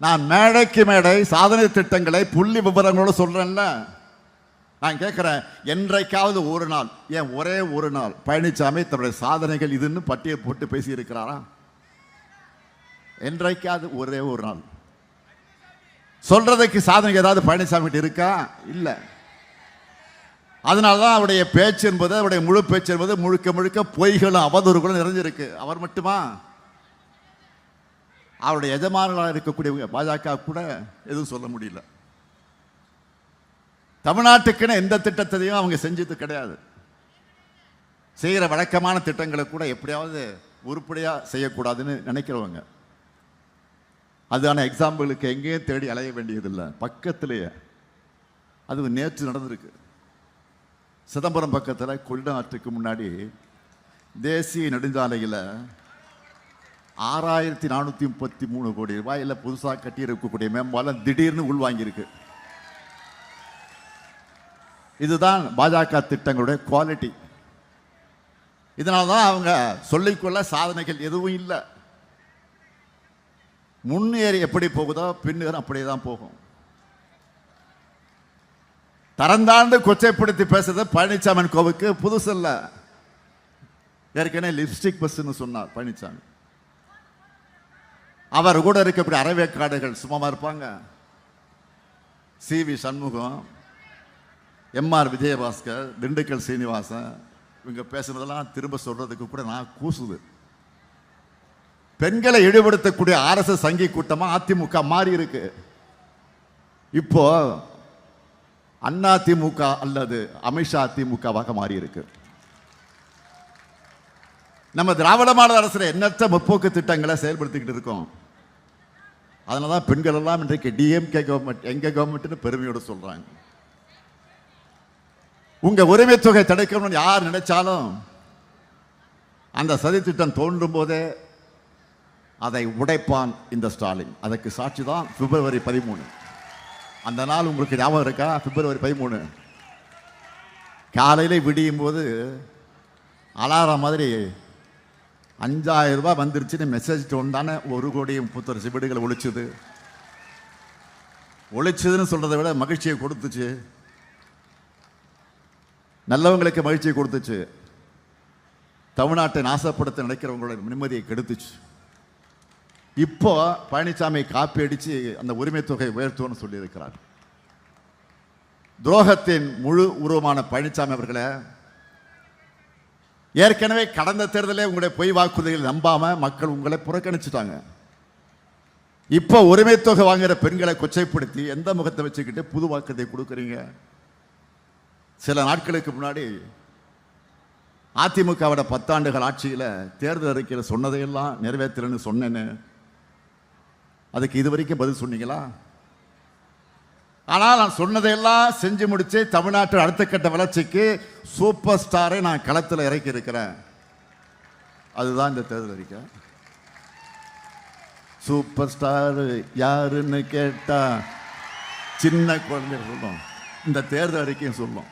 நான் மேடைக்கு மேடை சாதனை திட்டங்களை புள்ளி விவரங்களோடு சொல்றேன்ல. நான் கேட்கிறேன், என்றைக்காவது ஒரு நாள், ஏன் ஒரே ஒரு நாள் பழனிசாமி தன்னுடைய சாதனைகள் இதுன்னு பட்டியல் போட்டு பேசி இருக்கிறாரா? என்றைக்காவது ஒரே ஒரு நாள் சொல்றதுக்கு சாதனை ஏதாவது பழனிசாமி கிட்ட இருக்கா? இல்ல. அதனாலதான் அவருடைய பேச்சு என்பது, அவருடைய முழு பேச்சு என்பது முழுக்க முழுக்க பொய்களும் அவதூறுகளும் நிறைஞ்சிருக்கு. அவர் மட்டுமா? அவருடைய எஜமானர்களாக இருக்கக்கூடியவங்க பாஜக கூட எதுவும் சொல்ல முடியல. தமிழ்நாட்டுக்குன்னு எந்த திட்டத்தையும் அவங்க செஞ்சது கிடையாது. செய்கிற வழக்கமான திட்டங்களை கூட எப்படியாவது உருப்படியா செய்யக்கூடாதுன்னு நினைக்கிறவங்க. அதுதான எக்ஸாம்பிளுக்கு எங்கேயும் தேடி அலைய வேண்டியதில்லை, பக்கத்திலேயே. அது நேற்று நடந்திருக்கு. சிதம்பரம் பக்கத்தில் கொள்ளாற்றுக்கு முன்னாடி தேசிய நெடுஞ்சாலையில் 6433 கோடி ரூபாயில் புதுசாக கட்டியிருக்கக்கூடிய மேம்பாலம் திடீர்னு உள்வாங்கியிருக்கு. இதுதான் பாஜக திட்டங்களுடைய குவாலிட்டி. இதனால தான் அவங்க சொல்லிக்கொள்ள சாதனைகள் எதுவும் இல்லை. முன்னேறி எப்படி போகுதோ பின்னேறும் அப்படியே தான் போகும். தரந்தாண்டு கொச்சைப்படுத்தி பேசுறது பழனிசாமி கோவுக்கு புதுசு இல்ல. ஏற்கனவே லிப்ஸ்டிக் பஸ்ன்னு சொன்னார் பழனிசாமி. அவர் கூட இருக்கக்கூடிய அறவேக்காடுகள் சும்மா இருப்பாங்க. CV சண்முகம், MR விஜயபாஸ்கர், திண்டுக்கல் சீனிவாசன், இவங்க பேசுனதெல்லாம் திரும்ப சொல்றதுக்கு கூட நான் கூசுது. பெண்களை ஈடுபடுத்தக்கூடிய RSS சங்கி கூட்டமா அதிமுக மாறி இருக்கு. இப்போ அதிமுக அல்லது அமித்ஷா அதிமுகவாக மாறி இருக்கு. நம்ம திராவிட மாடல் அரசு எண்ணற்ற முற்போக்கு திட்டங்களை செயல்படுத்திக்கிட்டு இருக்கோம். அதனாலதான் பெண்கள் எல்லாம் இன்றைக்கு DMK கவர்மெண்ட் எங்க கவர்மெண்ட்னு பெருமையோடு சொல்றாங்க. உங்க உரிமை தொகை தடுக்கணும்னு யார் நினைச்சாலும் அந்த சதி திட்டம் தோன்றும் போதே அதை உடைப்பான் இந்த ஸ்டாலின். அதற்கு சாட்சி தான் February 13. அந்த நாள் உங்களுக்கு ஞாபகம் இருக்கா? February 13 காலையில விடியும் போது அலாரம் மாதிரி 5000 ரூபாய் வந்துருச்சுன்னு மெசேஜ் ஒன்றான 1,31,00,000 வீடுகள் ஒழிச்சுது. ஒழிச்சுதுன்னு சொல்றதை விட மகிழ்ச்சியை கொடுத்துச்சு. நல்லவங்களுக்கு மகிழ்ச்சியை கொடுத்துச்சு. தமிழ்நாட்டை நாசப்படுத்த நினைக்கிறவங்களோட நிம்மதியை கெடுத்துச்சு. இப்போ பழனிசாமி காப்பி அடிச்சு அந்த உரிமை தொகை உயர்த்துவோன்னு சொல்லியிருக்கிறார். துரோகத்தின் முழு உருவமான பழனிசாமி அவர்களை ஏற்கனவே கடந்த தேர்தலே உங்களுடைய பொய் வாக்குறுதிகள் நம்பாம மக்கள் உங்களை புறக்கணிச்சுட்டாங்க. இப்போ உரிமை தொகை வாங்குற பெண்களை கொச்சைப்படுத்தி எந்த முகத்தை வச்சுக்கிட்டு புது வாக்குறுதியை கொடுக்குறீங்க? சில நாட்களுக்கு முன்னாடி அதிமுகவோட 10 ஆண்டுகள் ஆட்சியில் தேர்தல் அறிக்கையில் சொன்னதையெல்லாம் நிறைவேற்றலன்னு சொன்னேன்னு அதுக்கு இதுவரைக்கும் பதில் சொன்னீங்களா? ஆனால் நான் சொன்னதையெல்லாம் செஞ்சு முடிச்சு தமிழ்நாட்டில் அடுத்த கட்ட வளர்ச்சிக்கு சூப்பர் ஸ்டாரை நான் களத்தில் இறக்கி இருக்கிறேன். அதுதான் இந்த தேர்தல் அறிக்கை. சூப்பர் ஸ்டார் யாருன்னு கேட்டா சின்ன குழந்தை சொல்லும், இந்த தேர்தல் அறிக்கையும் சொல்லும்.